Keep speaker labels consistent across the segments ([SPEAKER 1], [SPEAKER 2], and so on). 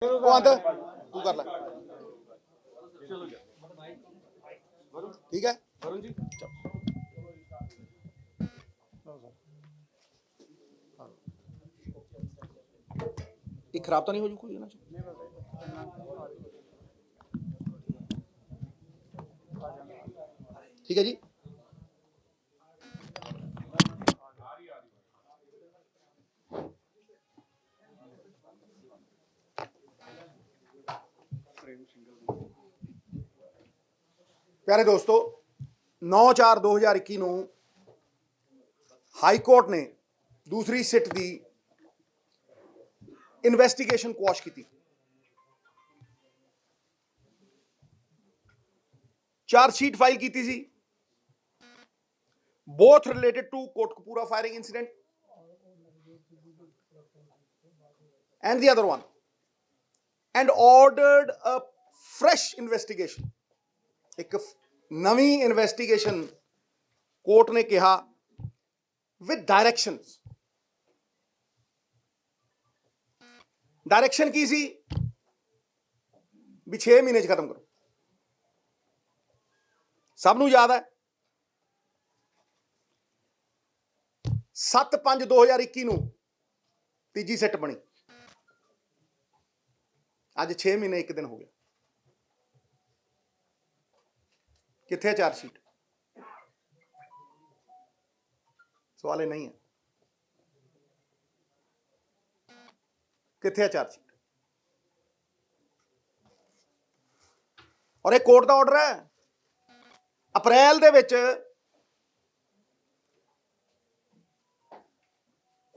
[SPEAKER 1] अंत तू कर ले ठीक है वरुण जी ये खराब तो नहीं हो जू कोई ना ठीक है जी प्यारे दोस्तों 9/4/2021 ਨੂੰ ਹਾਈ ਕੋਰਟ ਨੇ ਦੂਸਰੀ ਸਿੱਟ ਦੀ ਇਨਵੈਸਟੀਗੇਸ਼ਨ ਕੁਆਸ਼ ਕੀਤੀ। ਚਾਰਜਸ਼ੀਟ ਫਾਈਲ ਕੀਤੀ ਸੀ both related to Kotkapura firing incident and the other one, and ordered a fresh investigation. एक नवी इन्वेस्टिगेशन कोर्ट ने कहा विद डायरेक्शंस। डायरेक्शन की सी भी 6 महीने खत्म करो। सबनों याद है 7/5/2021 ਨੂੰ ਤੀਜੀ ਸਿੱਟ ਬਣੀ। ਅੱਜ 6 ਮਹੀਨੇ 1 ਦਿਨ ਹੋ ਗਿਆ। किथे चार्जशीट? सवाल नहीं है किथे चार्जशीट। और एक कोर्ट का ऑर्डर है अप्रैल दे विच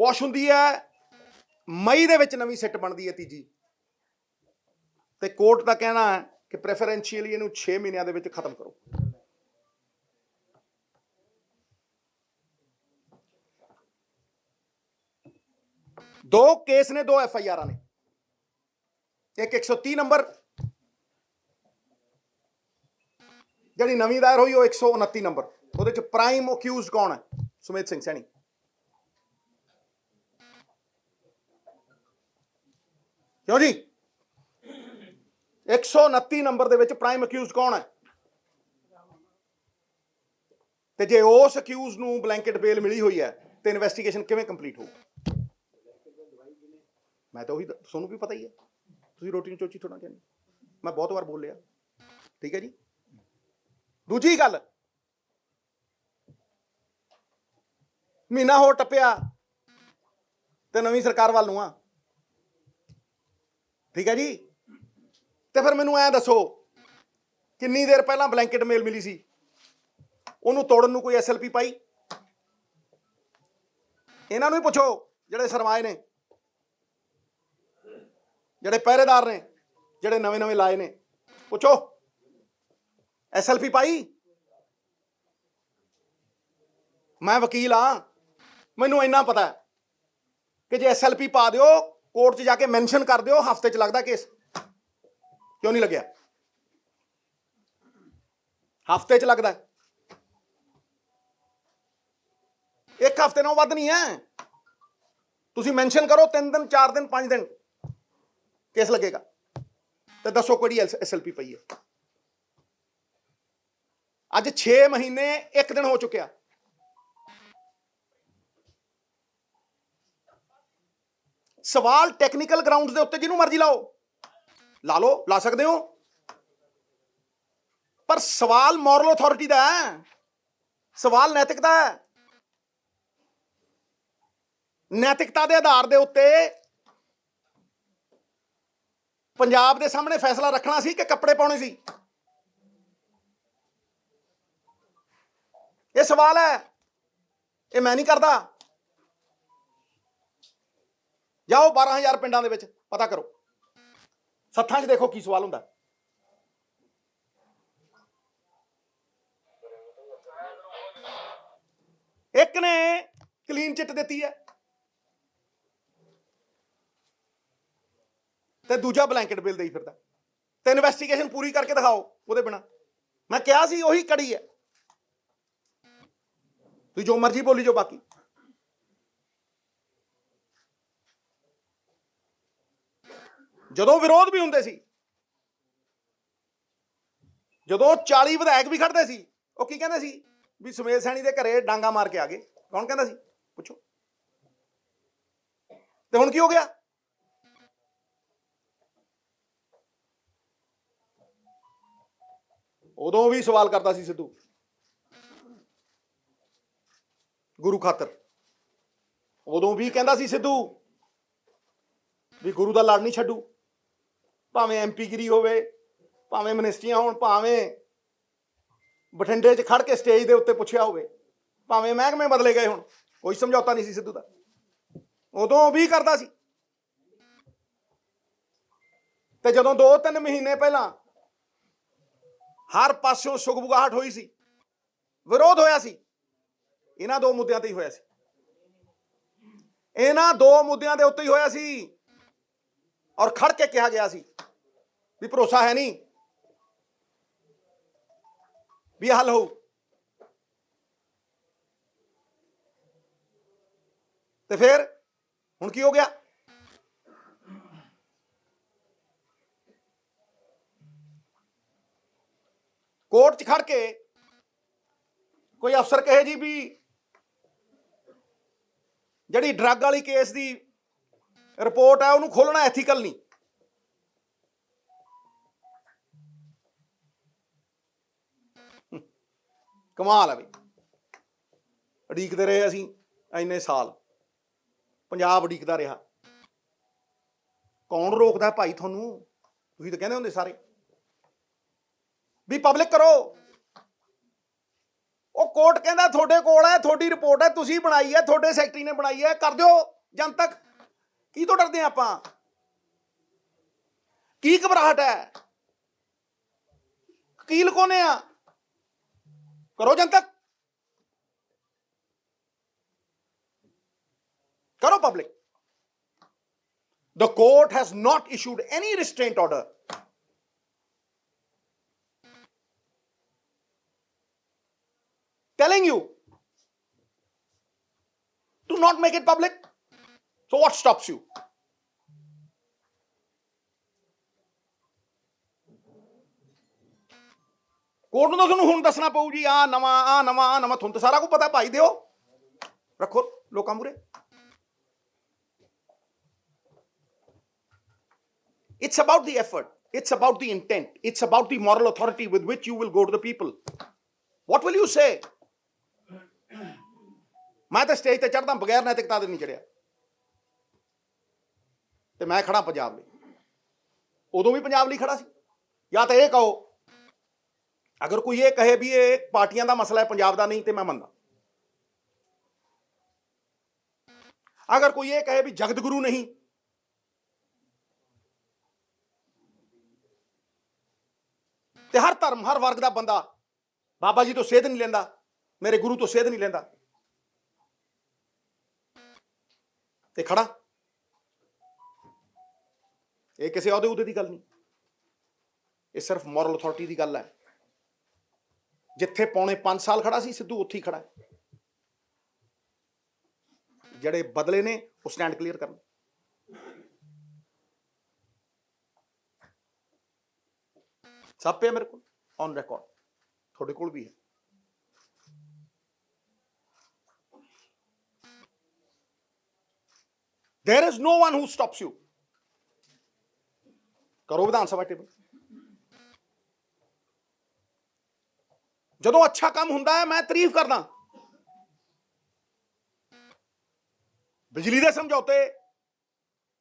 [SPEAKER 1] कुछ हुंदी है, मई दे विच नवीं सिट बनती है तीजी, ते कोर्ट का कहना है कि प्रेफरेंशियली इहनूं 6 महीनों दे विच खत्म करो। दो केस ने, 2 FIR ने, एक 130 नंबर जिहड़ी नवीं दायर हुई, वो 129 नंबर। ਉਹਦੇ ਚ प्राइम अक्यूज कौन है? सुमित सिंह सैनी। क्यों जी 129 नंबर ਦੇ ਵਿੱਚ प्राइम अक्यूज कौन है? ਤੇ ਜੇ ਉਸ ਅਕਿਊਜ਼ ਨੂੰ ਬਲੈਂਕਟ ਬੇਲ ਮਿਲੀ ਹੋਈ ਹੈ ਤੇ ਇਨਵੈਸਟੀਗੇਸ਼ਨ ਕਿਵੇਂ ਕੰਪਲੀਟ ਹੋਊ? मैं तो वही सोनू भी पता ही है, तुम रोटी चोची थोड़ा कहनी, मैं बहुत बार बोल लिया। ठीक है जी। दूजी गल, महीना हो टप्पिया ते नवीं सरकार वाल नूं आ। ठीक है जी। ते फिर मैनूं ऐ दसो किन्नी देर पहला ब्लैंकेट मेल मिली सी, उहनूं तोड़न नूं कोई SLP पाई? इन्हां नूं ही पुछो जिहड़े सरमाए ने, ਜਿਹੜੇ ਪਹਿਰੇਦਾਰ ਨੇ, ਜਿਹੜੇ ਨਵੇਂ ਲਾਏ ਨੇ, ਪੁੱਛੋ SLP ਪਾਈ? ਮੈਂ ਵਕੀਲ ਹਾਂ, ਮੈਨੂੰ ਇੰਨਾ ਪਤਾ ਕਿ ਜੇ SLP ਪਾ ਦਿਓ, ਕੋਰਟ 'ਚ ਜਾ ਕੇ ਮੈਂਸ਼ਨ ਕਰ ਦਿਓ, ਹਫ਼ਤੇ 'ਚ ਲੱਗਦਾ ਕੇਸ। ਕਿਉਂ ਨਹੀਂ ਲੱਗਿਆ? ਹਫ਼ਤੇ 'ਚ ਲੱਗਦਾ। ਇੱਕ ਹਫ਼ਤੇ ਨਾਲੋਂ ਵੱਧ ਨਹੀਂ ਹੈ। ਤੁਸੀਂ ਮੈਂਸ਼ਨ ਕਰੋ 3 ਦਿਨ 4 ਦਿਨ 5 ਦਿਨ केस लगेगा। तो दसो कोई SLP पई है? अज 6 महीने 1 दिन हो चुकिया। सवाल टेक्निकल ग्राउंड्स दे उत्ते जिन्हों मर्जी लाओ, ला लो, ला सकते हो, पर सवाल मॉरल अथॉरिटी का है, सवाल नैतिकता है। नैतिकता के आधार के उत्ते पंजाब के सामने फैसला रखना सी कि कपड़े पाने सी? ये सवाल है, ये मैं नहीं करता। जाओ 12,000 पिंडां दे विच पता करो, सत्थां 'च देखो की सवाल हुंदा। एक ने क्लीन चिट दित्ती है ਤੇ ਦੂਜਾ ਬਲੈਂਕਟ ਬਿੱਲ ਦੇਈ ਫਿਰਦਾ। ਤੇ ਇਨਵੈਸਟੀਗੇਸ਼ਨ ਪੂਰੀ ਕਰਕੇ ਦਿਖਾਓ ਉਹਦੇ ਬਿਨਾ। ਮੈਂ ਕਿਹਾ ਸੀ ਉਹੀ ਕੜੀ ਹੈ। ਤੁਸੀਂ ਜੋ ਮਰਜ਼ੀ ਬੋਲੀ ਜੋ, ਬਾਕੀ ਜਦੋਂ ਵਿਰੋਧ ਵੀ ਹੁੰਦੇ ਸੀ, ਜਦੋਂ 40 ਵਿਧਾਇਕ ਵੀ ਖੜਦੇ ਸੀ, ਉਹ ਕੀ ਕਹਿੰਦੇ ਸੀ ਵੀ ਸੁਮੇਧ ਸੈਣੀ ਦੇ ਘਰੇ ਡਾਂਗਾ ਮਾਰ ਕੇ ਆ ਗਏ। ਕੌਣ ਕਹਿੰਦਾ ਸੀ? ਪੁੱਛੋ। ਤੇ ਹੁਣ ਕੀ ਹੋ ਗਿਆ? ਉਦੋਂ ਵੀ ਸਵਾਲ ਕਰਦਾ ਸੀ ਸਿੱਧੂ ਗੁਰੂ ਖਾਤਰ। ਉਦੋਂ ਵੀ ਕਹਿੰਦਾ ਸੀ ਸਿੱਧੂ ਵੀ ਗੁਰੂ ਦਾ ਲੜ ਨਹੀਂ ਛੱਡੂ, ਭਾਵੇਂ ਐਮਪੀ ਗਿਰੀ ਹੋਵੇ, ਭਾਵੇਂ ਮਿਨਿਸਟਰੀਆਂ ਹੋਣ, ਭਾਵੇਂ ਬਠਿੰਡੇ 'ਚ ਖੜ ਕੇ ਸਟੇਜ ਦੇ ਉੱਤੇ ਪੁੱਛਿਆ ਹੋਵੇ, ਭਾਵੇਂ ਮਹਿਕਮੇ ਬਦਲੇ ਗਏ ਹੋਣ, ਕੋਈ ਸਮਝੌਤਾ ਨਹੀਂ ਸੀ ਸਿੱਧੂ ਦਾ। ਉਦੋਂ ਵੀ ਕਰਦਾ ਸੀ। ਤੇ ਜਦੋਂ 2-3 ਮਹੀਨੇ ਪਹਿਲਾਂ ਹਰ ਪਾਸਿਓਂ ਸੁਗਬੁਗਾਹਟ ਹੋਈ ਸੀ, ਵਿਰੋਧ ਹੋਇਆ ਸੀ, ਇਹਨਾਂ 2 ਮੁੱਦਿਆਂ ਤੇ ਹੀ ਹੋਇਆ ਸੀ। ਇਹਨਾਂ 2 ਮੁੱਦਿਆਂ ਦੇ ਉੱਤੇ ਹੀ ਹੋਇਆ ਸੀ। ਔਰ ਖੜ ਕੇ ਕਿਹਾ ਗਿਆ ਸੀ ਵੀ ਭਰੋਸਾ ਹੈ ਨਹੀਂ ਵੀ ਹੱਲ ਹੋਊ। ਤੇ ਫਿਰ ਹੁਣ ਕੀ ਹੋ ਗਿਆ? ਕੋਰਟ 'ਚ ਖੜ ਕੇ ਕੋਈ ਅਫਸਰ ਕਹੇ ਜੀ ਵੀ ਜਿਹੜੀ ਡਰੱਗ ਵਾਲੀ ਕੇਸ ਦੀ ਰਿਪੋਰਟ ਹੈ ਉਹਨੂੰ ਖੋਲਣਾ ਐਥੀਕਲ ਨਹੀਂ। ਕਮਾਲ ਹੈ ਬਈ। ਉਡੀਕਦੇ ਰਹੇ ਅਸੀਂ ਇੰਨੇ ਸਾਲ, ਪੰਜਾਬ ਉਡੀਕਦਾ ਰਿਹਾ। ਕੌਣ ਰੋਕਦਾ ਭਾਈ ਤੁਹਾਨੂੰ? ਤੁਸੀਂ ਤਾਂ ਕਹਿੰਦੇ ਹੁੰਦੇ ਸਾਰੇ ਵੀ ਪਬਲਿਕ ਕਰੋ। ਉਹ ਕੋਰਟ ਕਹਿੰਦਾ ਤੁਹਾਡੇ ਕੋਲ ਹੈ, ਤੁਹਾਡੀ ਰਿਪੋਰਟ ਹੈ, ਤੁਸੀਂ ਬਣਾਈ ਹੈ, ਤੁਹਾਡੇ ਸੈਕਟਰੀ ਨੇ ਬਣਾਈ ਹੈ, ਕਰ ਦਿਓ ਜਨਤਕ। ਕੀ ਤੋਂ ਡਰਦੇ ਆਪਾਂ? ਕੀ ਘਬਰਾਹਟ ਹੈ? ਕੀ ਲੁਕਾਉਂਦੇ ਆ? ਕਰੋ ਜਨਤਕ, ਕਰੋ public. The court has not issued any restraint order. Telling you to not make it public. So what stops you? Court ਨੂੰ ਤਾਂ ਤੁਹਾਨੂੰ ਹੁਣ ਦੱਸਣਾ ਪਊ ਜੀ, ਆ ਨਵਾਂ ਤੁਹਾਨੂੰ ਤਾਂ ਸਾਰਾ ਕੁਝ ਪਤਾ। ਭਾਈ ਦਿਓ, ਰੱਖੋ ਲੋਕਾਂ ਮੂਹਰੇ। It's about the effort. It's about the intent. It's about the moral authority with which you will go to the people. What will you say? ਮੈਂ ਤਾਂ ਸਟੇਜ ਤੇ ਚੜ੍ਹਦਾ ਬਗੈਰ ਨੈਤਿਕਤਾ ਦੇ ਨਹੀਂ ਚੜਿਆ, ਤੇ ਮੈਂ ਖੜਾ ਪੰਜਾਬ ਲਈ। ਉਦੋਂ ਵੀ ਪੰਜਾਬ ਲਈ ਖੜਾ ਸੀ। ਜਾਂ ਤਾਂ ਇਹ ਕਹੋ, ਅਗਰ ਕੋਈ ਇਹ ਕਹੇ ਵੀ ਇਹ ਪਾਰਟੀਆਂ ਦਾ ਮਸਲਾ ਹੈ, ਪੰਜਾਬ ਦਾ ਨਹੀਂ, ਤੇ ਮੈਂ ਮੰਨਦਾ। ਅਗਰ ਕੋਈ ਇਹ ਕਹੇ ਵੀ ਜਗਤ ਗੁਰੂ ਨਹੀਂ, ਤੇ ਹਰ ਧਰਮ ਹਰ ਵਰਗ ਦਾ ਬੰਦਾ ਬਾਬਾ ਜੀ ਤੋਂ ਸੇਧ ਨਹੀਂ ਲੈਂਦਾ, ਮੇਰੇ ਗੁਰੂ ਤੋਂ ਸੇਧ ਨਹੀਂ ਲੈਂਦਾ, ਤੇ ਖੜਾ। ਇਹ ਕਿਸੇ ਅਹੁਦੇ ਦੀ ਗੱਲ ਨਹੀਂ, ਇਹ ਸਿਰਫ ਮੋਰਲ ਅਥਾਰਟੀ ਦੀ ਗੱਲ ਹੈ। ਜਿੱਥੇ ਪੌਣੇ 5 ਸਾਲ ਖੜਾ ਸੀ ਸਿੱਧੂ, ਉੱਥੇ ਹੀ ਖੜਾ ਹੈ। ਜਿਹੜੇ ਬਦਲੇ ਨੇ ਉਹ ਸਟੈਂਡ ਕਲੀਅਰ ਕਰਨ। ਸਭ ਪਿਆ ਮੇਰੇ ਕੋਲ ਔਨ ਰਿਕਾਰਡ, ਤੁਹਾਡੇ ਕੋਲ ਵੀ ਹੈ। There is no one who stops you. ਕਰੋ ਵਿਧਾਨ ਸਭਾ ਟੇਬਲ। ਜਦੋਂ ਅੱਛਾ ਕੰਮ ਹੁੰਦਾ ਹੈ ਮੈਂ ਤਾਰੀਫ ਕਰਦਾ। ਬਿਜਲੀ ਦੇ ਸਮਝੌਤੇ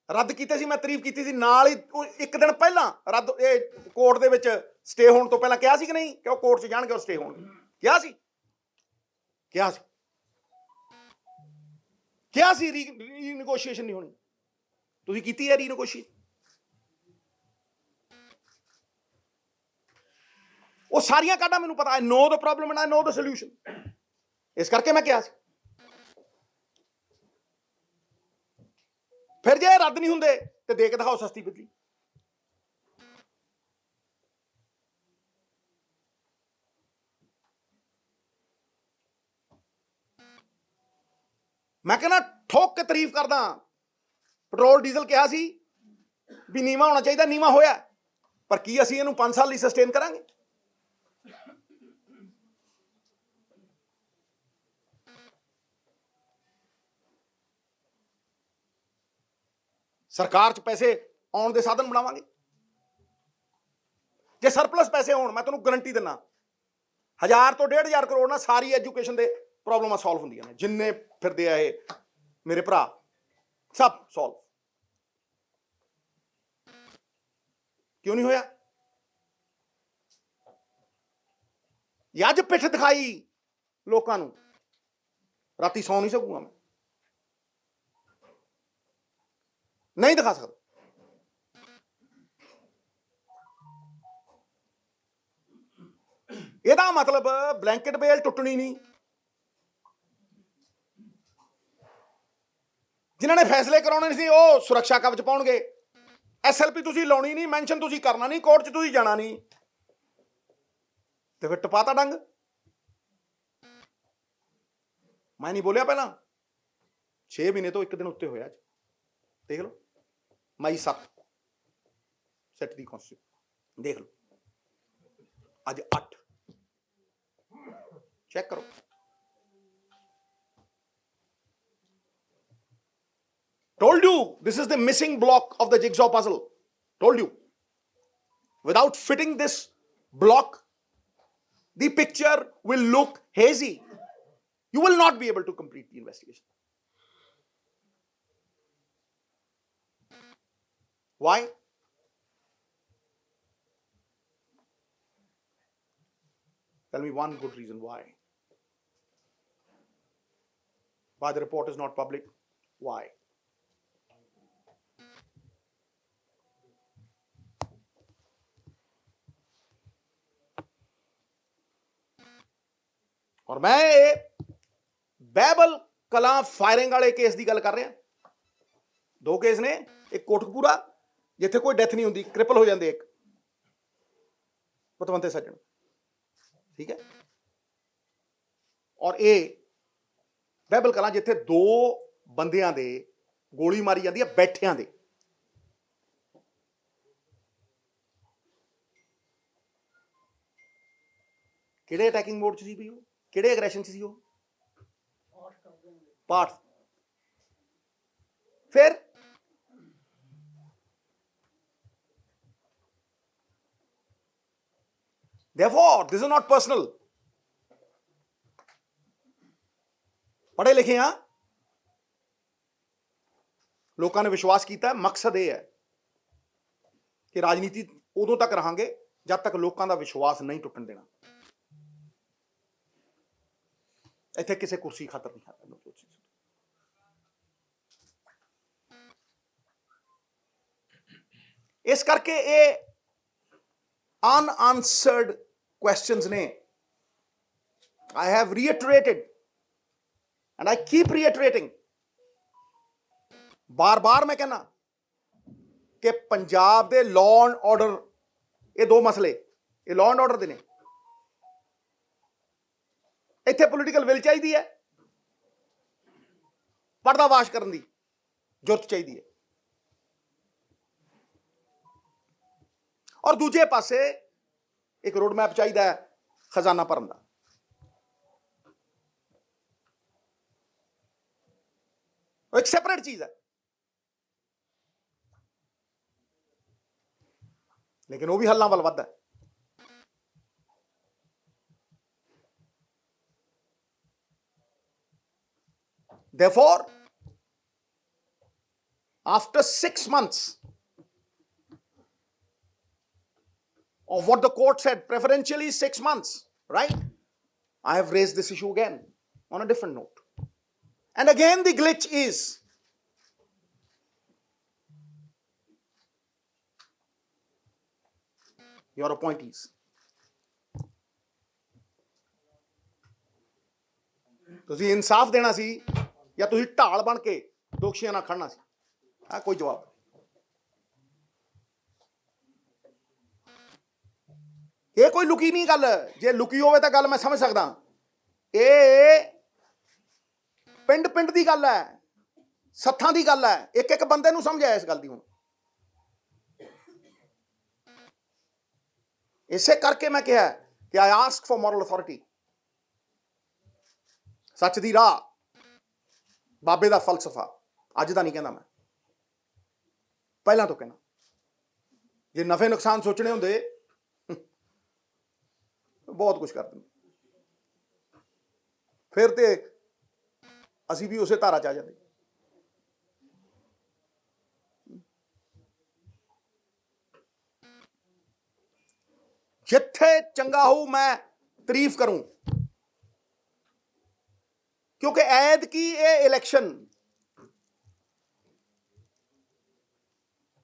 [SPEAKER 1] ਰੱਦ ਕੀਤੇ ਸੀ, ਮੈਂ ਤਾਰੀਫ ਕੀਤੀ ਸੀ। ਨਾਲ ਹੀ ਇੱਕ ਦਿਨ ਪਹਿਲਾਂ ਰੱਦ, ਇਹ ਕੋਰਟ ਦੇ ਵਿੱਚ ਸਟੇ ਹੋਣ ਤੋਂ ਪਹਿਲਾਂ ਕਿਹਾ ਸੀ ਕਿ ਨਹੀਂ ਕਿ ਉਹ ਕੋਰਟ 'ਚ ਜਾਣਗੇ ਔਰ ਸਟੇ ਹੋਣਗੇ? ਕਿਹਾ ਸੀ ਰੀਨੇਗੋਸ਼ੀਏਸ਼ਨ ਨਹੀਂ ਹੋਣੀ। ਤੁਸੀਂ ਕੀਤੀ ਹੈ ਰੀਨੇਗੋਸ਼ੀਏਸ਼ਨ? ਉਹ ਸਾਰੀਆਂ ਕਾਢਾਂ ਮੈਨੂੰ ਪਤਾ ਹੈ। Know the problem and I know the solution. ਇਸ ਕਰਕੇ ਮੈਂ ਕਿਹਾ ਸੀ। ਫਿਰ ਜੇ ਰੱਦ ਨਹੀਂ ਹੁੰਦੇ ਤੇ ਦੇ ਕੇ ਦਿਖਾਓ ਸਸਤੀ ਬਿਜਲੀ। ਮੈਂ ਕਹਿੰਦਾ ਠੋਕ ਕੇ ਤਾਰੀਫ ਕਰਦਾ। ਪੈਟਰੋਲ ਡੀਜ਼ਲ ਕਿਹਾ ਸੀ ਵੀ ਨੀਵਾਂ ਹੋਣਾ ਚਾਹੀਦਾ, ਨੀਵਾਂ ਹੋਇਆ, ਪਰ ਕੀ ਅਸੀਂ ਇਹਨੂੰ 5 ਸਾਲ ਲਈ ਸਸਟੇਨ ਕਰਾਂਗੇ? ਸਰਕਾਰ 'ਚ ਪੈਸੇ ਆਉਣ ਦੇ ਸਾਧਨ ਬਣਾਵਾਂਗੇ। ਜੇ ਸਰਪਲਸ ਪੈਸੇ ਹੋਣ, ਮੈਂ ਤੁਹਾਨੂੰ ਗਰੰਟੀ ਦਿੰਦਾ 1000 ਤੋਂ 1500 ਕਰੋੜ ਨਾਲ ਸਾਰੀ ਐਜੂਕੇਸ਼ਨ ਦੇ ਪ੍ਰੋਬਲਮਾਂ ਸੋਲਵ ਹੁੰਦੀਆਂ ਨੇ। ਜਿੰਨੇ ਫਿਰਦੇ ਆ ਇਹ ਮੇਰੇ ਭਰਾ, ਸਭ ਸੋਲਵ। ਕਿਉਂ ਨਹੀਂ ਹੋਇਆ? ਇਹ ਅੱਜ ਪਿੱਠ ਦਿਖਾਈ ਲੋਕਾਂ ਨੂੰ, ਰਾਤੀ ਸੌ ਨਹੀਂ ਸਕੂਗਾ ਮੈਂ, ਨਹੀਂ ਦਿਖਾ ਸਕਦਾ। ਇਹਦਾ ਮਤਲਬ ਬਲੈਂਕਟ ਬੇਲ ਟੁੱਟਣੀ ਨਹੀਂ। ਜਿਨ੍ਹਾਂ ਨੇ ਫੈਸਲੇ ਕਰਾਉਣੇ ਸੀ ਉਹ ਸੁਰੱਖਿਆ ਕਵਚ ਪਾਉਣਗੇ। SLP ਤੁਸੀਂ ਲਾਉਣੀ ਨਹੀਂ, ਮੈਂਸ਼ਨ ਤੁਸੀਂ ਕਰਨਾ ਨਹੀਂ, ਕੋਰਟ 'ਚ ਤੁਸੀਂ ਜਾਣਾ ਨਹੀਂ, ਤੇ ਫਿਰ ਟਪਾਤਾ ਡੰਗ। ਮੈਂ ਨਹੀਂ ਬੋਲਿਆ ਪਹਿਲਾਂ, 6 ਮਹੀਨੇ ਤੋਂ 1 ਦਿਨ ਉੱਤੇ ਹੋਇਆ। ਅੱਜ ਦੇਖ ਲਓ, ਮਈ 7 ਸੈਟ ਦੀ ਕੌਂਸਟੀਟਿਊਸ਼ਨ ਦੇਖ ਲਓ, ਅੱਜ 8 ਚੈੱਕ ਕਰੋ। Told you this is the missing block of the jigsaw puzzle. Told you. Without fitting this block, the picture will look hazy. You will not be able to complete the investigation. Why? Tell me one good reason why. Why the report is not public? Why? ਔਰ ਮੈਂ ਇਹ Behbal Kalan firing ਵਾਲੇ case ਦੀ ਗੱਲ ਕਰ ਰਿਹਾ। 2 case ਨੇ, ਇੱਕ ਕੋਟਕਪੂਰਾ ਜਿੱਥੇ ਕੋਈ ਡੈਥ ਨਹੀਂ ਹੁੰਦੀ, ਕ੍ਰਿਪਲ ਹੋ ਜਾਂਦੇ ਇੱਕ ਪਤਵੰਤੇ ਸੱਜਣ, ਠੀਕ ਹੈ, ਔਰ ਇਹ ਬਹਿਬਲ ਕਲਾਂ ਜਿੱਥੇ 2 ਬੰਦਿਆਂ ਦੇ ਗੋਲੀ ਮਾਰੀ ਜਾਂਦੀ ਹੈ ਬੈਠਿਆਂ ਦੇ। ਕਿਹੜੇ ਅਟੈਕਿੰਗ ਮੋਡ 'ਚ ਸੀ ਵੀ ਉਹ, ਕਿਹੜੇ ਐਗਰੈਸ਼ਨ 'ਚ ਸੀ ਉਹ? ਪਾਠ। ਫਿਰ therefore this is not personal. ਪੜ੍ਹੇ ਲਿਖੇ ਆ, ਲੋਕਾਂ ਨੇ ਵਿਸ਼ਵਾਸ ਕੀਤਾ। ਮਕਸਦ ਇਹ ਹੈ ਕਿ ਰਾਜਨੀਤੀ ਉਦੋਂ ਤੱਕ ਰਹਾਂਗੇ ਜਦ ਤੱਕ ਲੋਕਾਂ ਦਾ ਵਿਸ਼ਵਾਸ ਨਹੀਂ ਟੁੱਟਣ ਦੇਣਾ। ਇੱਥੇ ਕਿਸੇ ਕੁਰਸੀ ਖਾਤਰ ਨਹੀਂ ਹੈ। ਇਸ ਕਰਕੇ ਇਹ unanswered questions ਨੇ। I have reiterated and I keep reiterating, ਬਾਰ-ਬਾਰ ਮੈਂ ਕਹਿੰਦਾ ਕਿ ਪੰਜਾਬ ਦੇ ਲਾਅ ਐਂਡ ਆਰਡਰ, ਇਹ 2 ਮਸਲੇ, ਇਹ ਲਾਅ ਐਂਡ ਆਰਡਰ ਦੇ ਨੇ। ਇੱਥੇ ਪੋਲੀਟੀਕਲ ਵਿਲ ਚਾਹੀਦੀ ਹੈ, ਪਰਦਾਫਾਸ਼ ਕਰਨ ਦੀ ਜੁਰਤ ਚਾਹੀਦੀ ਹੈ, ਔਰ ਦੂਜੇ ਪਾਸੇ ਇੱਕ ਰੋਡ ਮੈਪ ਚਾਹੀਦਾ ਹੈ ਖਜ਼ਾਨਾ ਭਰਨ ਦਾ। ਉਹ ਇੱਕ ਸੈਪਰੇਟ ਚੀਜ਼ ਹੈ, ਲੇਕਿਨ ਉਹ ਵੀ ਹੱਲਾਂ ਵੱਲ ਵੱਧਦਾ ਹੈ। Therefore, after 6 months of what the court said, preferentially 6 months, right? I have raised this issue again on a different note. And again, the glitch is your appointees. ਤੁਸੀਂ ਇਨਸਾਫ ਦੇਣਾ ਸੀ ਜਾਂ ਤੁਸੀਂ ਢਾਲ ਬਣ ਕੇ ਦੋਸ਼ੀਆਂ ਨਾਲ ਖੜਨਾ ਸੀ? ਕੋਈ ਜਵਾਬ। ਇਹ ਕੋਈ ਲੁਕੀ ਨਹੀਂ ਗੱਲ। ਜੇ ਲੁਕੀ ਹੋਵੇ ਤਾਂ ਗੱਲ ਮੈਂ ਸਮਝ ਸਕਦਾ। ਇਹ ਪਿੰਡ ਪਿੰਡ ਦੀ ਗੱਲ ਹੈ, ਸੱਥਾਂ ਦੀ ਗੱਲ ਹੈ। ਇੱਕ ਇੱਕ ਬੰਦੇ ਨੂੰ ਸਮਝ ਆਇਆ ਇਸ ਗੱਲ ਦੀ। ਹੁਣ ਇਸੇ ਕਰਕੇ ਮੈਂ ਕਿਹਾ ਕਿ ਆਈ ਆਸਕ ਫॉर ਮੋਰਲ ਅਥਾਰਟੀ। ਸੱਚ ਦੀ ਰਾਹ, ਬਾਬੇ ਦਾ ਫਲਸਫਾ ਅੱਜ ਦਾ ਨਹੀਂ ਕਹਿੰਦਾ ਮੈਂ, ਪਹਿਲਾਂ ਤੋਂ ਕਹਿਣਾ। ਜੇ ਨਫੇ ਨੁਕਸਾਨ ਸੋਚਣੇ ਹੁੰਦੇ ਬਹੁਤ ਕੁਝ ਕਰ ਦਿੰਦੇ, ਫਿਰ ਤੇ ਅਸੀਂ ਵੀ ਉਸੇ ਧਾਰਾ ਚ ਆ ਜਾਂਦੇ। ਜਿੱਥੇ ਚੰਗਾ ਹੋਊ ਮੈਂ ਤਾਰੀਫ ਕਰੂੰ, ਕਿਉਂਕਿ ਐਦ ਕੀ ਇਹ ਇਲੈਕਸ਼ਨ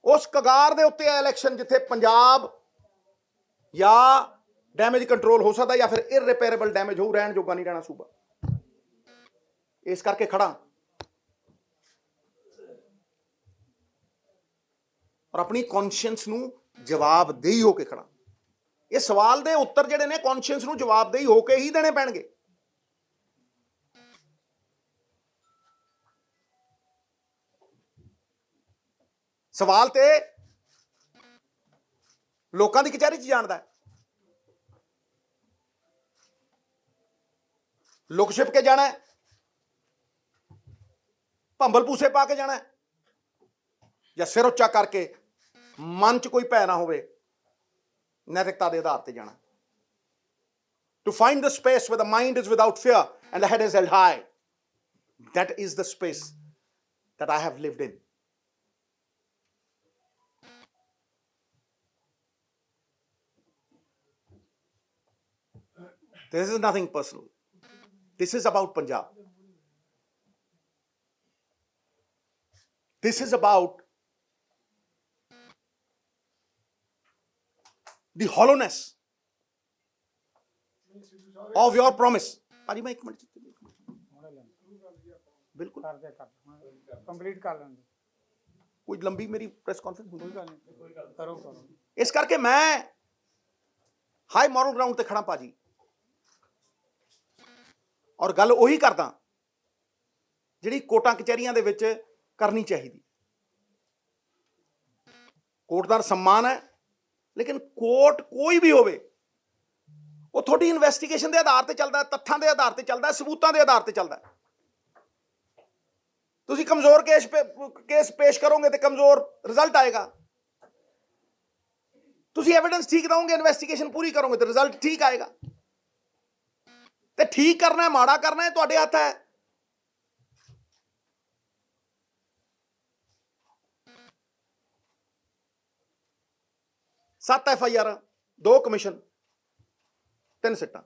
[SPEAKER 1] ਉਸ ਕਗਾਰ ਦੇ ਉੱਤੇ ਹੈ ਇਲੈਕਸ਼ਨ ਜਿੱਥੇ ਪੰਜਾਬ ਜਾਂ ਡੈਮੇਜ ਕੰਟਰੋਲ ਹੋ ਸਕਦਾ ਜਾਂ ਫਿਰ ਇਰਰਿਪੇਅਰੇਬਲ ਡੈਮੇਜ ਹੋਊ, ਰਹਿਣ ਜੋਗਾ ਨਹੀਂ ਰਹਿਣਾ ਸੂਬਾ। ਇਸ ਕਰਕੇ ਖੜਾ ਔਰ ਆਪਣੀ ਕੌਨਸ਼ੀਅੰਸ ਨੂੰ ਜਵਾਬਦੇਹੀ ਹੋ ਕੇ ਖੜਾ। ਇਹ ਸਵਾਲ ਦੇ ਉੱਤਰ ਜਿਹੜੇ ਨੇ ਕੌਨਸ਼ੀਅੰਸ ਨੂੰ ਜਵਾਬਦੇਹੀ ਹੋ ਕੇ ਹੀ ਦੇਣੇ ਪੈਣਗੇ। ਸਵਾਲ ਤੇ ਲੋਕਾਂ ਦੀ ਕਚਹਿਰੀ 'ਚ ਜਾਣਦਾ, ਲੁਕ ਛਿਪ ਕੇ ਜਾਣਾ, ਭੰਬਲ ਭੂਸੇ ਪਾ ਕੇ ਜਾਣਾ, ਜਾਂ ਸਿਰ ਉੱਚਾ ਕਰਕੇ ਮਨ 'ਚ ਕੋਈ ਭੈ ਨਾ ਹੋਵੇ, ਨੈਤਿਕਤਾ ਦੇ ਆਧਾਰ ਤੇ ਜਾਣਾ। To find the space where the mind is without fear and the head is held high. That is the space that I have lived in. This is nothing personal. This is about Punjab. This is about the hollowness of your promise. ਭਾਜੀ ਮੈਂ ਇੱਕ minute ਬਿਲਕੁਲ
[SPEAKER 2] complete ਕਰ ਲੈਂਦੇ,
[SPEAKER 1] ਕੋਈ ਲੰਬੀ ਮੇਰੀ press conference
[SPEAKER 2] ਕੋਈ ਗੱਲ ਨਹੀਂ, ਕਰੋ।
[SPEAKER 1] ਇਸ ਕਰਕੇ ਮੈਂ ਹਾਈ ਮੋਰਲ ਗਰਾਊਂਡ ਤੇ ਖੜਾ ਭਾਜੀ, ਔਰ ਗੱਲ ਉਹੀ ਕਰਦਾ ਜਿਹੜੀ ਕੋਰਟਾਂ ਕਚਹਿਰੀਆਂ ਦੇ ਵਿੱਚ ਕਰਨੀ ਚਾਹੀਦੀ। ਕੋਰਟ ਦਾ ਸਨਮਾਨ ਹੈ, ਲੇਕਿਨ ਕੋਰਟ ਕੋਈ ਵੀ ਹੋਵੇ ਉਹ ਤੁਹਾਡੀ ਇਨਵੈਸਟੀਗੇਸ਼ਨ ਦੇ ਆਧਾਰ ਤੇ ਚੱਲਦਾ, ਤੱਥਾਂ ਦੇ ਆਧਾਰ ਤੇ ਚੱਲਦਾ, ਸਬੂਤਾਂ ਦੇ ਆਧਾਰ ਤੇ ਚੱਲਦਾ। ਤੁਸੀਂ ਕਮਜ਼ੋਰ ਕੇਸ ਪੇਸ਼ ਕਰੋਗੇ ਤੇ ਕਮਜ਼ੋਰ ਰਿਜ਼ਲਟ ਆਏਗਾ। ਤੁਸੀਂ ਐਵੀਡੈਂਸ ਠੀਕ ਦਓਗੇ, ਇਨਵੈਸਟੀਗੇਸ਼ਨ ਪੂਰੀ ਕਰੋਗੇ ਤੇ ਰਿਜ਼ਲਟ ਠੀਕ ਆਏਗਾ। ਤੇ ਠੀਕ ਕਰਨਾ ਮਾੜਾ ਕਰਨਾ ਤੁਹਾਡੇ ਹੱਥ ਹੈ। ਸੱਤ FIR, 2 ਕਮਿਸ਼ਨ, 3 ਸਿੱਟਾਂ।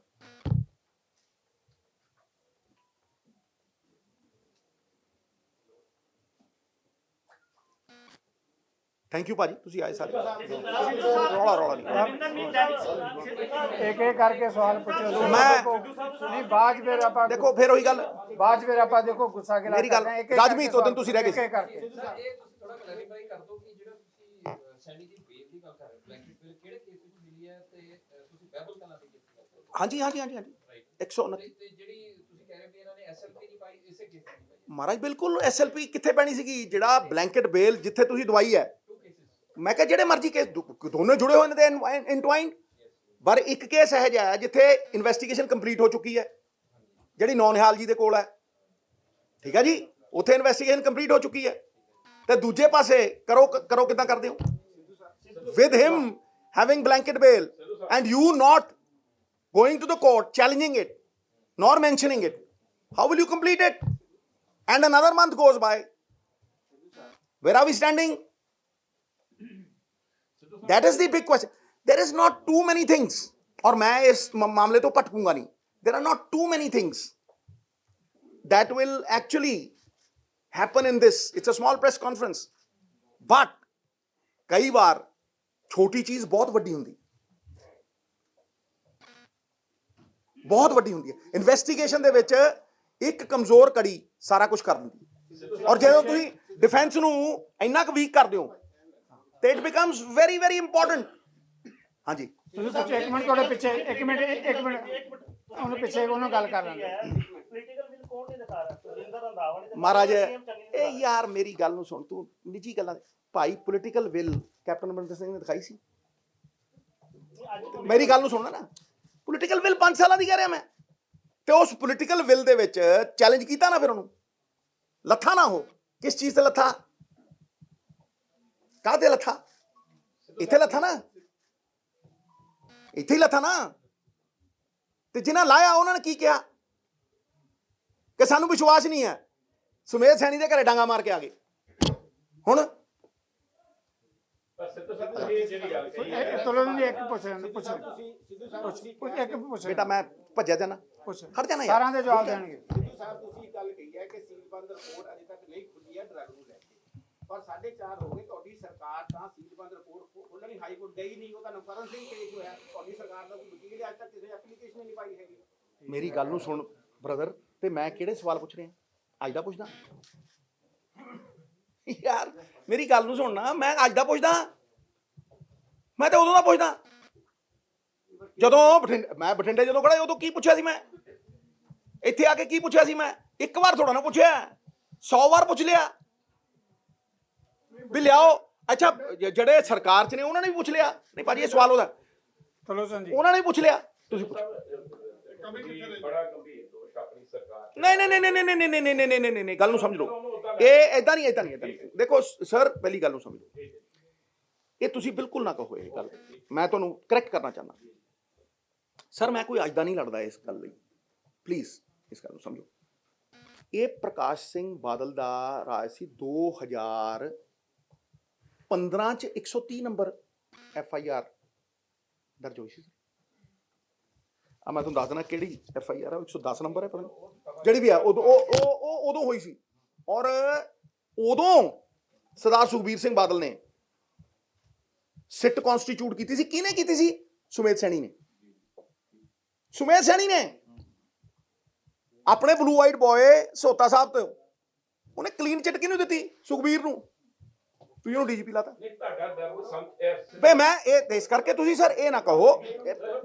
[SPEAKER 1] ਥੈਂਕ ਯੂ ਭਾਜੀ, ਤੁਸੀਂ ਆਏ ਸਾਰੇ। ਰੌਲਾ ਨਹੀਂ,
[SPEAKER 2] ਇੱਕ ਇੱਕ ਕਰਕੇ ਸਵਾਲ ਪੁੱਛੋ।
[SPEAKER 1] ਮੈਂ
[SPEAKER 2] ਨਹੀਂ ਬਾਅਦ ਫਿਰ ਆਪਾਂ
[SPEAKER 1] ਦੇਖੋ, ਫਿਰ ਉਹੀ ਗੱਲ,
[SPEAKER 2] ਬਾਅਦ ਫਿਰ ਆਪਾਂ ਦੇਖੋ ਗੁੱਸਾ ਕੇ
[SPEAKER 1] ਮੇਰੀ ਗੱਲ ਰਾਜਮੀਤ ਉਦੋਂ ਤੁਸੀਂ ਰਹਿ ਗਏ ਸੀ।
[SPEAKER 3] ਇਹ ਤੁਸੀਂ ਥੋੜਾ ਕਲੈਰੀਫਾਈ ਕਰ ਦਿਓ ਕਿ ਜਿਹੜਾ ਤੁਸੀਂ ਸੈਂਡੀ ਦੀ ਬੇਲ ਦੀ ਗੱਲ ਕਰ ਰਹੇ ਹੋ, ਬਲੈਂਕਟ ਬੇਲ ਕਿਹੜੇ ਕੇਸ ਵਿੱਚ ਮਿਲੀ ਹੈ ਤੇ ਤੁਸੀਂ ਬਹਿਬਲ ਕਲਾਂ ਦੀ ਕੇਸ ਦੀ ਗੱਲ ਕਰ ਰਹੇ ਹੋ?
[SPEAKER 1] ਹਾਂਜੀ 129
[SPEAKER 3] ਤੇ ਜਿਹੜੀ ਤੁਸੀਂ ਕਹਿ ਰਹੇ ਵੀ ਇਹਨਾਂ ਨੇ SLP ਨਹੀਂ ਪਾਈ, ਇਸੇ ਕੇਸ ਦੀ ਪਾਈ
[SPEAKER 1] ਮਹਾਰਾਜ। ਬਿਲਕੁਲ SLP ਕਿੱਥੇ ਪੈਣੀ ਸੀਗੀ? ਜਿਹੜਾ ਬਲੈਂਕਟ ਬੇਲ ਜਿੱਥੇ ਤੁਸੀਂ ਦਵਾਈ ਹੈ, ਮੈਂ ਕਿਹਾ ਜਿਹੜੇ ਮਰਜ਼ੀ ਕੇਸ ਦੋਨੋਂ ਜੁੜੇ ਹੋਏ ਨੇ ਤੇ ਇੰਟਵਾਈਨਡ। ਪਰ ਇੱਕ ਕੇਸ ਇਹੋ ਜਿਹਾ ਹੈ ਜਿੱਥੇ ਇਨਵੈਸਟੀਗੇਸ਼ਨ ਕੰਪਲੀਟ ਹੋ ਚੁੱਕੀ ਹੈ, ਜਿਹੜੀ ਨੌਨਿਹਾਲ ਜੀ ਦੇ ਕੋਲ ਹੈ, ਠੀਕ ਹੈ ਜੀ, ਉੱਥੇ ਇਨਵੈਸਟੀਗੇਸ਼ਨ ਕੰਪਲੀਟ ਹੋ ਚੁੱਕੀ ਹੈ। ਤੇ ਦੂਜੇ ਪਾਸੇ ਕਰੋ ਕਿੱਦਾਂ ਕਰਦੇ ਹੋ? with him having blanket bail and you not going to the court challenging it nor mentioning it, how will you complete it? And another month goes by. Where are we standing? That is the big question. There is not too many things, और मैं इस मामले तो पटकूंगा नहीं, there are not too many things that will actually happen in this. It's a small press conference, but कई बार छोटी चीज बहुत ਵੱਡੀ ਹੁੰਦੀ, ਬਹੁਤ ਵੱਡੀ ਹੁੰਦੀ ਹੈ। ਇਨਵੈਸਟੀਗੇਸ਼ਨ ਦੇ ਵਿੱਚ ਇੱਕ ਕਮਜ਼ੋਰ ਕੜੀ ਸਾਰਾ ਕੁਝ ਕਰ ਦਿੰਦੀ, ਔਰ ਜਦੋਂ ਤੁਸੀਂ ਡਿਫੈਂਸ ਨੂੰ ਇੰਨਾ ਕੁ ਵੀਕ ਕਰ ਦਿਓ ਤੇ it becomes very very important. ਹਾਂਜੀ
[SPEAKER 2] ਤੁਸੀਂ ਕੁਝ ਇੱਕ ਮਿੰਟ ਤੁਹਾਡੇ ਪਿੱਛੇ, ਇੱਕ ਮਿੰਟ ਉਹਨੂੰ ਪਿੱਛੇ ਉਹਨੂੰ ਗੱਲ ਕਰ ਲੈਂਦੇ।
[SPEAKER 1] ਮਹਾਰਾਜ ਇਹ ਯਾਰ ਮੇਰੀ ਗੱਲ ਨੂੰ ਸੁਣ, ਤੂੰ ਨਿੱਜੀ ਗੱਲਾਂ ਭਾਈ। Political will captain Amarinder Singh ਨੇ ਦਿਖਾਈ ਸੀ, ਮੇਰੀ ਗੱਲ ਨੂੰ ਸੁਣਨਾ ਨਾ, ਪੋਲੀਟੀਕਲ ਵਿਲ 5 ਸਾਲਾਂ ਦੀ ਕਹਿ ਰਿਹਾ ਮੈਂ, ਤੇ ਉਸ ਪੋਲੀਟੀਕਲ ਵਿਲ ਦੇ ਵਿੱਚ ਚੈਲੰਜ ਕੀਤਾ ਨਾ, ਫਿਰ ਉਹਨੂੰ ਲੱਥਾ ਨਾ, ਉਹ ਕਿਸ ਚੀਜ਼ ਤੇ ਲੱਥਾ, ਕਾਹਤੇ ਲੱਥਾ, ਇੱਥੇ ਲੱਥਾ ਨਾ, ਇੱਥੇ ਹੀ ਲੱਥਾ ਨਾ। ਤੇ ਜਿਨ੍ਹਾਂ ਲਾਇਆ ਉਹਨਾਂ ਨੇ ਕੀ ਕਿਹਾ ਕਿ ਸਾਨੂੰ ਵਿਸ਼ਵਾਸ ਨਹੀਂ ਹੈ, ਸੁਮੇਧ ਸੈਣੀ ਦੇ ਘਰੇ ਡਾਂਗਾ ਮਾਰ ਕੇ ਆ ਗਏ। ਹੁਣ
[SPEAKER 2] ਚਲੋ ਜੀ ਇੱਕ ਪੁੱਛ
[SPEAKER 1] ਬੇਟਾ ਮੈਂ ਭੱਜਿਆ ਜਾਣਾ, ਹਟ ਜਾਣਾ ਯਾਰ।
[SPEAKER 2] ਸਾਰਿਆਂ ਦੇ ਜਵਾਬ ਦੇਣਗੇ।
[SPEAKER 4] ਸਿੱਧੂ ਸਾਹਿਬ ਤੁਸੀਂ ਗੱਲ ਕਹੀ ਹੈ ਕਿ ਸੀਲਬੰਦ ਰਿਪੋਰਟ ਅਜੇ ਤੱਕ ਨਹੀਂ ਖੁੱਲੀ ਹੈ ਡਰੱਗ ਨੂੰ ਲੈ ਕੇ, ਪਰ 4.5 ਹੋ ਗਏ ਤੁਹਾਡੀ ਸਰਕਾਰ ਤਾਂ ਸੀਲਬੰਦ ਰਿਪੋਰਟ ਉਹਨਾਂ ਦੀ ਹਾਈ ਕੋਰਟ ਗਈ ਨਹੀਂ, ਉਹ ਤਾਂ ਨਵਕਰਨ ਸਿੰਘ ਕੇਸ ਹੋਇਆ, ਤੁਹਾਡੀ ਸਰਕਾਰ ਦਾ ਕੋਈ ਵਕੀਲ ਅੱਜ ਤੱਕ ਕਿਸੇ ਐਪਲੀਕੇਸ਼ਨ ਨਹੀਂ ਪਾਈ ਹੈਗੀ।
[SPEAKER 1] ਮੇਰੀ ਗੱਲ ਨੂੰ ਸੁਣ ਬ੍ਰਦਰ, ਤੇ ਮੈਂ ਕਿਹੜੇ ਸਵਾਲ ਪੁੱਛ ਰਿਹਾ, ਅੱਜ ਦਾ ਪੁੱਛਦਾ ਯਾਰ, ਮੇਰੀ ਗੱਲ ਨੂੰ ਸੁਣਨਾ, ਮੈਂ ਅੱਜ ਦਾ ਪੁੱਛਦਾ, ਮੈਂ ਤਾਂ ਉਦੋਂ ਦਾ ਪੁੱਛਦਾ ਜਦੋਂ ਮੈਂ ਬਠਿੰਡੇ ਜਦੋਂ ਖੜਾ, ਉਦੋਂ ਕੀ ਪੁੱਛਿਆ ਸੀ ਮੈਂ, ਇੱਥੇ ਆ ਕੇ ਕੀ ਪੁੱਛਿਆ ਸੀ ਮੈਂ, ਇੱਕ ਵਾਰ ਥੋੜਾ ਨਾ ਪੁੱਛਿਆ, 100 ਵਾਰ ਪੁੱਛ ਲਿਆ ਵੀ ਲਿਆਓ। ਅੱਛਾ ਜਿਹੜੇ ਸਰਕਾਰ 'ਚ ਨੇ ਉਹਨਾਂ ਨੇ ਵੀ ਪੁੱਛ ਲਿਆ, ਨਹੀਂ ਭਾਜੀ ਇਹ ਸਵਾਲ ਉਹਦਾ,
[SPEAKER 2] ਚਲੋ ਜੀ
[SPEAKER 1] ਉਹਨਾਂ ਨੇ ਵੀ ਪੁੱਛ ਲਿਆ, ਤੁਸੀਂ ਪੁੱਛੋ।
[SPEAKER 5] ਬੜਾ ਗੰਭੀਰ ਦੋਸ਼ ਆਪਣੀ ਸਰਕਾਰ
[SPEAKER 1] ਨਹੀਂ ਨਹੀਂ ਨਹੀਂ ਨਹੀਂ ਨਹੀਂ ਨਹੀਂ ਨਹੀਂ ਨਹੀਂ ਨਹੀਂ ਨਹੀਂ, ਗੱਲ ਨੂੰ ਸਮਝ ਲਓ, ਇਹ ਏਦਾਂ ਨਹੀਂ ਏਦਾਂ ਨਹੀਂ ਏਦਾਂ ਨਹੀਂ। ਦੇਖੋ ਸਰ, ਪਹਿਲੀ ਗੱਲ ਨੂੰ ਸਮਝੋ, ਇਹ ਤੁਸੀਂ ਬਿਲਕੁਲ ਨਾ ਕਹੋ ਇਹ ਗੱਲ, ਮੈਂ ਤੁਹਾਨੂੰ ਕਰੈਕਟ ਕਰਨਾ ਚਾਹੁੰਦਾ ਸਰ, ਮੈਂ ਕੋਈ ਅੱਜ ਦਾ ਨਹੀਂ ਲੜਦਾ ਇਸ ਗੱਲ ਲਈ, ਪਲੀਜ਼ ਇਸ ਗੱਲ ਨੂੰ ਸਮਝੋ। ਇਹ ਪ੍ਰਕਾਸ਼ ਸਿੰਘ ਬਾਦਲ ਦਾ ਰਾਜ ਸੀ 2015 ਚ 130 ਨੰਬਰ FIR ਦਰਜ ਹੋਈ ਸੀ। ਆ ਮੈਂ ਤੁਹਾਨੂੰ ਦੱਸ ਦੇਣਾ ਕਿਹੜੀ FIR ਹੈ, 110 ਨੰਬਰ ਹੈ ਪਤਾ ਨਹੀਂ, ਜਿਹੜੀ ਵੀ ਹੈ ਉਦੋਂ ਹੋਈ ਸੀ। ਔਰ ਉਦੋਂ ਸਰਦਾਰ ਸੁਖਬੀਰ ਸਿੰਘ ਬਾਦਲ ਨੇ ਸਿੱਟ ਕਨਸਟੀਟਿਊਟ ਕੀਤੀ ਸੀ। ਕਿਹਨੇ ਕੀਤੀ ਸੀ? ਸੁਮੇਧ ਸੈਣੀ ਨੇ। ਸੁਮੇਧ ਸੈਣੀ ਨੇ ਆਪਣੇ ਬਲੂ ਵਾਈਟ ਬॉय ਸੋਤਾ ਸਾਹਿਬ ਤੋਂ ਉਹਨੇ ਕਲੀਨ ਚਿੱਟ ਕਿਹਨੂੰ ਦਿੱਤੀ? ਸੁਖਬੀਰ ਨੂੰ। ਤੁਸੀਂ ਉਹਨੂੰ DGP ਲਾਤਾ।
[SPEAKER 5] ਨਹੀਂ ਤੁਹਾਡਾ ਦਰਦ ਸਮਝ
[SPEAKER 1] ਬਈ ਮੈਂ ਇਹ ਇਸ ਕਰਕੇ ਤੁਸੀਂ ਸਰ ਇਹ ਨਾ ਕਹੋ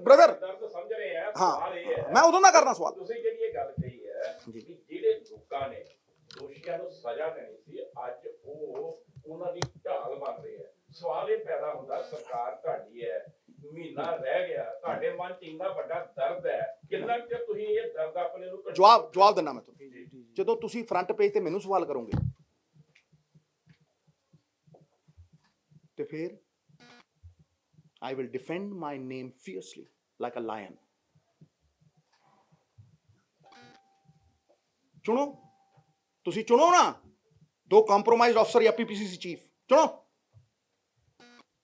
[SPEAKER 1] ਬ੍ਰਦਰ।
[SPEAKER 5] ਦਰਦ ਸਮਝ ਰਹੇ ਆ।
[SPEAKER 1] ਹਾਂ
[SPEAKER 5] ਸਵਾਲ ਇਹ ਹੈ,
[SPEAKER 1] ਮੈਂ ਉਦੋਂ ਦਾ ਕਰਨਾ ਸਵਾਲ।
[SPEAKER 5] ਤੁਸੀਂ ਜਿਹੜੀ ਇਹ ਗੱਲ ਕਹੀ ਹੈ ਕਿ ਜਿਹੜੇ ਲੋਕਾਂ ਨੇ ਦੋਸ਼ੀਆਂ ਨੂੰ ਸਜ਼ਾ ਦੇਣੀ ਸੀ, ਅੱਜ ਉਹ ਉਹਨਾਂ ਦੀ ਢਾਲ ਬਣ ਰਹੇ ਹੈ। ਸਵਾਲ ਇਹ ਪੈਦਾ ਹੁੰਦਾ, ਸਰਕਾਰ ਤੁਹਾਡੀ ਹੈ, ਮਹੀਨਾ ਰਹਿ ਗਿਆ, ਤੁਹਾਡੇ ਮਨ 'ਚ ਇੰਨਾ ਵੱਡਾ ਦਰਦ ਹੈ, ਕਿੰਨਾ ਚਿਰ ਤੁਸੀਂ ਇਹ ਦਰਦ ਆਪਣੇ ਨੂੰ
[SPEAKER 1] ਜਵਾਬ ਦਿੰਦਾ ਮੈਂ ਤੁਹਾਨੂੰ। ਜਦੋਂ ਤੁਸੀਂ ਫਰੰਟ ਪੇਜ ਤੇ ਮੈਨੂੰ ਸਵਾਲ ਕਰੋਗੇ ਤੇ ਫਿਰ I will defend my name fiercely like a lion. ਚੁਣੋ, ਤੁਸੀਂ ਚੁਣੋ ਨਾ, ਦੋ ਕੰਪਰੋਮਾਈਜ਼ਡ ਅਫਸਰ ਜਾਂ PPCC ਚੀਫ ਚੁਣੋ,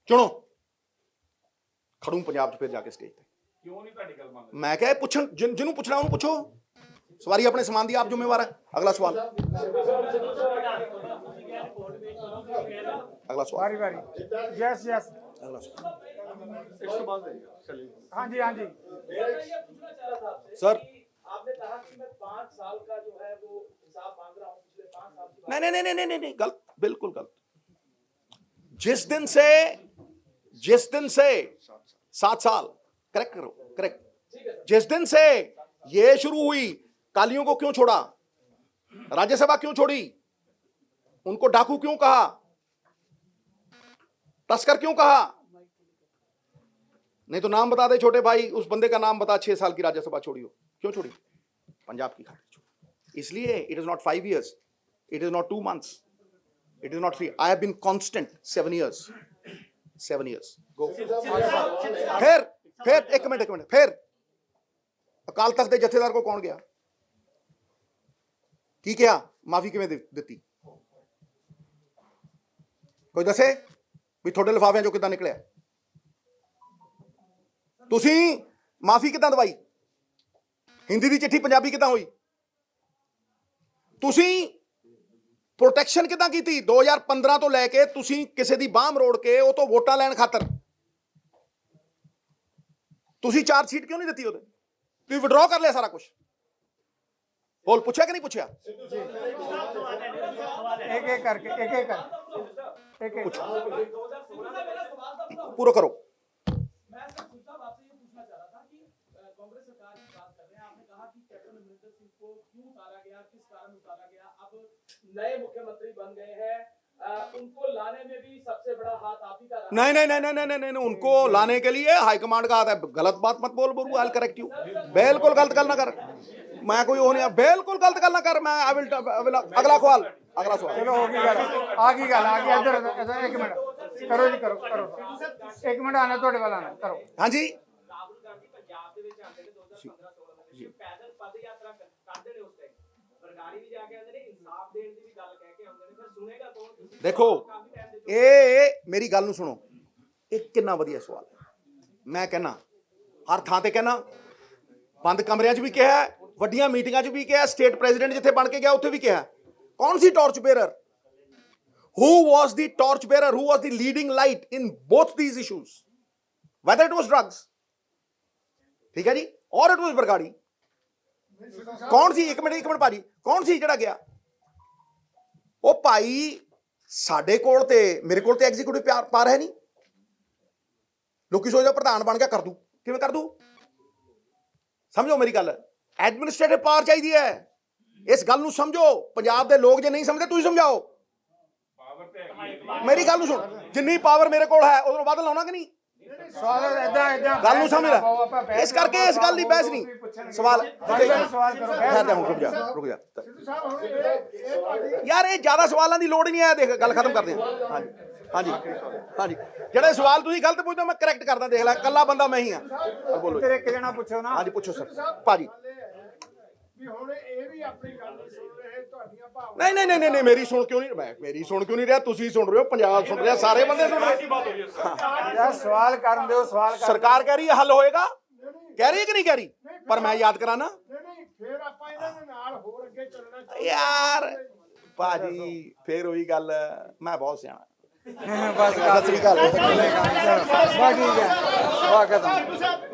[SPEAKER 1] ਚੁਣੋ, ਖੜੂ ਪੰਜਾਬ 'ਚ ਫਿਰ ਜਾ ਕੇ ਸਟੇਜ ਤੇ।
[SPEAKER 5] ਕਿਉਂ ਨਹੀਂ ਤੁਹਾਡੀ ਗੱਲ ਮੰਨਦੇ?
[SPEAKER 1] ਮੈਂ ਕਿਹਾ ਪੁੱਛਣ, ਜਿਹਨੂੰ ਪੁੱਛਣਾ ਉਹਨੂੰ ਪੁੱਛੋ। ਸਵਾਰੀ ਆਪਣੇ ਸਮਾਨ ਦੀ ਆਪ ਜ਼ਿੰਮੇਵਾਰ ਹੈ। ਅਗਲਾ ਸਵਾਲ, ਅਗਲਾ ਸਵਾਲ,
[SPEAKER 2] ਵਾਰੀ ਯਸ
[SPEAKER 1] ਅਗਲਾ ਸਵਾਲ।
[SPEAKER 2] हाँ जी
[SPEAKER 6] मैं ये पूछना चाह रहा था आपसे
[SPEAKER 1] सर।
[SPEAKER 6] कि आपने कहा कि मैं 5 साल का जो है वो हिसाब मांग रहा हूँ, पिछले 5 साल की
[SPEAKER 1] नहीं नहीं नहीं नहीं नहीं नहीं गलत, बिल्कुल गलत। जिस दिन से 7 साल, करेक्ट करो, करेक्ट। जिस दिन से ये शुरू हुई, कालियों को क्यों छोड़ा, राज्यसभा क्यों छोड़ी, उनको डाकू क्यों कहा, तस्कर क्यों कहा? नहीं तो नाम बता दे छोटे भाई, उस बंदे का नाम बता 6 साल की राज्यसभा छोड़ी हो, क्यों छोड़ी? पंजाब की खातिर छोड़ी। इसलिए it is not 5 years, it is not 2 months, it is not 3. I have been constant 7 years. 7 years. Go. फिर एक मिनट फिर अकाल तख्त के जथेदार को कौन गया की क्या माफी किवें दिती? कोई दसे भी थोड़े लिफाफे जो किदां निकलिया? ਤੁਸੀਂ ਮਾਫੀ ਕਿਦਾਂ ਦਵਾਈ? ਹਿੰਦੀ ਦੀ ਚਿੱਠੀ ਪੰਜਾਬੀ ਕਿਦਾਂ ਹੋਈ? ਤੁਸੀਂ ਪ੍ਰੋਟੈਕਸ਼ਨ ਕਿਦਾਂ ਕੀਤੀ? 2015 ਤੋਂ ਲੈ ਕੇ ਤੁਸੀਂ ਕਿਸੇ ਦੀ ਬਾਹ ਮਰੋੜ ਕੇ ਉਹ ਤੋਂ ਵੋਟਾਂ ਲੈਣ ਖਾਤਰ ਤੁਸੀਂ ਚਾਰਜ ਸ਼ੀਟ ਕਿਉਂ ਨਹੀਂ ਦਿੱਤੀ? ਉਹਦੇ ਤੁਸੀਂ ਵਿਡਰਾਅ ਕਰ ਲਿਆ ਸਾਰਾ ਕੁਝ। ਬੋਲ, ਪੁੱਛਿਆ ਕਿ ਨਹੀਂ ਪੁੱਛਿਆ?
[SPEAKER 2] एक करके
[SPEAKER 1] पूरा करो।
[SPEAKER 6] मैं सर खुद साहब आपसे ये पूछना चाह रहा था कि कांग्रेस सरकार की बात कर रहे हैं, आपने कहा कि कैप्टन अमरिंदर सिंह को क्यों उतारा गया, किस कारण उतारा गया, अब नए मुख्यमंत्री बन गए हैं, उनको लाने में भी सबसे बड़ा हाथ आप ही का रहा।
[SPEAKER 1] नहीं नहीं नहीं नहीं नहीं नहीं नहीं, उनको लाने के लिए हाईकमांड का हाथ है। गलत बात मत बोल बोलू, आई करेक्ट यू। बिल्कुल गलत गल ना कर, मैं कोई वो नहीं, बिल्कुल गलत गल ना कर। मैं आई विल अगला सवाल, अगला सवाल।
[SPEAKER 2] चलो हो गई गल, आ गई गल, आ गई। इधर इधर एक मिनट करो जी, करो करो, एक मिनट आना ਤੁਹਾਡੇ ਵੱਲ ਆਣਾ, करो।
[SPEAKER 1] हाँ जी,
[SPEAKER 6] ਰਾਹੁਲ ਗਾਂਧੀ ਪੰਜਾਬ ਦੇ ਵਿੱਚ ਆਉਂਦੇ ਨੇ 2015-16 ਦੇ ਵਿੱਚ ਪੈਦਲ ਪਦ ਯਾਤਰਾ ਕਰਦੇ ਨੇ ਉਸ ਟਾਈਮ, ਬਰਗਾੜੀ ਵੀ ਜਾ ਕੇ ਆਉਂਦੇ ਨੇ, ਇਨਸਾਫ ਦੇਣ ਦੀ ਵੀ ਗੱਲ ਕਹਿ ਕੇ ਆਉਂਦੇ ਨੇ, ਫਿਰ ਸੁਣੇਗਾ ਕੌਣ? ਤੁਸੀਂ
[SPEAKER 1] देखो
[SPEAKER 6] ਕਾਫੀ ਟਾਈਮ ਦੇ
[SPEAKER 1] ਇਹ ਮੇਰੀ ਗੱਲ ਨੂੰ ਸੁਣੋ, ਇਹ ਕਿੰਨਾ ਵਧੀਆ ਸਵਾਲ ਹੈ। ਮੈਂ ਕਹਿਣਾ ਹਰ ਥਾਂ ਤੇ ਕਹਿਣਾ, ਬੰਦ ਕਮਰਿਆਂ 'ਚ ਵੀ ਕਿਹਾ, ਵੱਡੀਆਂ ਮੀਟਿੰਗਾਂ 'ਚ ਵੀ ਕਿਹਾ, ਸਟੇਟ ਪ੍ਰੈਜ਼ੀਡੈਂਟ ਜਿੱਥੇ ਬਣ ਕੇ ਗਿਆ ਉੱਥੇ ਵੀ ਕਿਹਾ। ਕੌਣ ਸੀ torch bearer? Who was the torch bearer? Who was the leading light in both these issues? Whether it was drugs, ठीक है जी, or it was बरगाड़ी। कौन सी, एक मिनट भाजी, कौन सी ਜਿਹੜਾ ਗਿਆ? ਉਹ ਭਾਈ ਸਾਡੇ ਕੋਲ ਤੇ ਮੇਰੇ ਕੋਲ ਤੇ ਐਗਜ਼ੀਕਿਊਟਿਵ ਪਾਰ ਹੈ ਨਹੀਂ। ਲੋਕੀ ਸੋਚਦੇ ਪ੍ਰਧਾਨ ਬਣ ਗਿਆ ਕਰ ਦੂ, ਕਿਵੇਂ ਕਰ ਦੂ? ਸਮਝੋ ਮੇਰੀ ਗੱਲ, ਐਡਮਿਨਿਸਟ੍ਰੇਟਿਵ ਪਾਵਰ ਚਾਹੀਦੀ ਹੈ। ਇਸ ਗੱਲ ਨੂੰ ਸਮਝੋ, ਪੰਜਾਬ ਦੇ ਲੋਕ ਜੇ ਨਹੀਂ ਸਮਝਦੇ ਤੁਸੀਂ ਸਮਝਾਓ।
[SPEAKER 5] ਪਾਵਰ ਤੇ ਹੈਗੀ ਹੈ।
[SPEAKER 1] ਮੇਰੀ ਗੱਲ ਨੂੰ ਸੁਣ, ਜਿੰਨੀ ਪਾਵਰ ਮੇਰੇ ਕੋਲ ਹੈ ਉਦੋਂ ਵੱਧ ਲਾਉਣਾ ਕਿ ਨਹੀਂ?
[SPEAKER 2] ਸਵਾਲ ਇਦਾਂ ਇਦਾਂ
[SPEAKER 1] ਗੱਲ ਨੂੰ ਸਮਝ ਲੈ। ਇਸ ਕਰਕੇ ਇਸ ਗੱਲ ਦੀ ਬਹਿਸ ਨਹੀਂ, ਸਵਾਲ
[SPEAKER 2] ਸਵਾਲ ਕਰੋ।
[SPEAKER 1] ਖੈਰ ਤੇ ਹੁਣ ਰੁਕ ਜਾ ਯਾਰ, ਇਹ ਜ਼ਿਆਦਾ ਸਵਾਲਾਂ ਦੀ ਲੋੜ ਹੀ ਨਹੀਂ ਹੈ। ਦੇਖ ਗੱਲ ਖਤਮ ਕਰਦੇ ਹਾਂ। ਹਾਂਜੀ ਹਾਂਜੀ ਹਾਂਜੀ, ਜਿਹੜੇ ਸਵਾਲ ਤੁਸੀਂ ਗਲਤ ਪੁੱਛਦੇ ਮੈਂ ਕਰੈਕਟ ਕਰਦਾ। ਦੇਖ ਲੈ, ਇਕੱਲਾ ਬੰਦਾ ਮੈਂ ਹੀ ਹਾਂ। ਬੋਲੋ
[SPEAKER 2] ਤੇਰੇ ਇੱਕ ਜਣਾ ਪੁੱਛੋ ਨਾ।
[SPEAKER 1] ਹਾਂਜੀ ਪੁੱਛੋ ਸਰ ਭਾਜੀ।
[SPEAKER 7] ਵੀ ਹੁਣ ਇਹ ਵੀ ਆਪਣੀ ਗੱਲ ਨਹੀਂ ਸੁਣ ਰਹੇ, ਤੁਹਾਡੀਆਂ ਭਾਵਨਾਵਾਂ
[SPEAKER 1] ਨਹੀਂ ਨਹੀਂ ਨਹੀਂ ਨਹੀਂ, ਮੇਰੀ ਸੁਣ ਕਿਉਂ ਨਹੀਂ? ਮੈਂ ਮੇਰੀ ਸੁਣ ਕਿਉਂ ਨਹੀਂ ਰਿਹਾ? ਤੁਸੀਂ ਸੁਣ ਰਹੇ ਹੋ, ਪੰਜਾਬ ਸੁਣ ਰਿਹਾ, ਸਾਰੇ ਬੰਦੇ ਸੁਣ ਰਹੇ।
[SPEAKER 2] ਯਾਰ ਸਵਾਲ ਕਰਨ ਦਿਓ, ਸਵਾਲ ਕਰ।
[SPEAKER 1] ਸਰਕਾਰ ਕਹਿ ਰਹੀ ਹੈ ਹੱਲ ਹੋਏਗਾ, ਕਹਿ ਰਹੀ ਹੈ ਕਿ ਨਹੀਂ ਕਹਿ ਰਹੀ? ਪਰ ਮੈਂ ਯਾਦ ਕਰਾਣਾ
[SPEAKER 7] ਨਹੀਂ, ਫਿਰ ਆਪਾਂ ਇਹਨਾਂ ਦੇ ਨਾਲ ਹੋਰ ਅੱਗੇ ਚੱਲਣਾ ਚਾਹੀਦਾ
[SPEAKER 1] ਯਾਰ। ਭਾਜੀ ਫੇਰ ਉਹੀ ਗੱਲ, ਮੈਂ ਬਹੁਤ ਸਿਆਣਾ।
[SPEAKER 2] ਬਸ
[SPEAKER 1] ਸਤਿ ਸ੍ਰੀ ਅਕਾਲ।
[SPEAKER 2] ਬਾਕੀ ਹੈ, ਵਾਹ ਖਤਮ।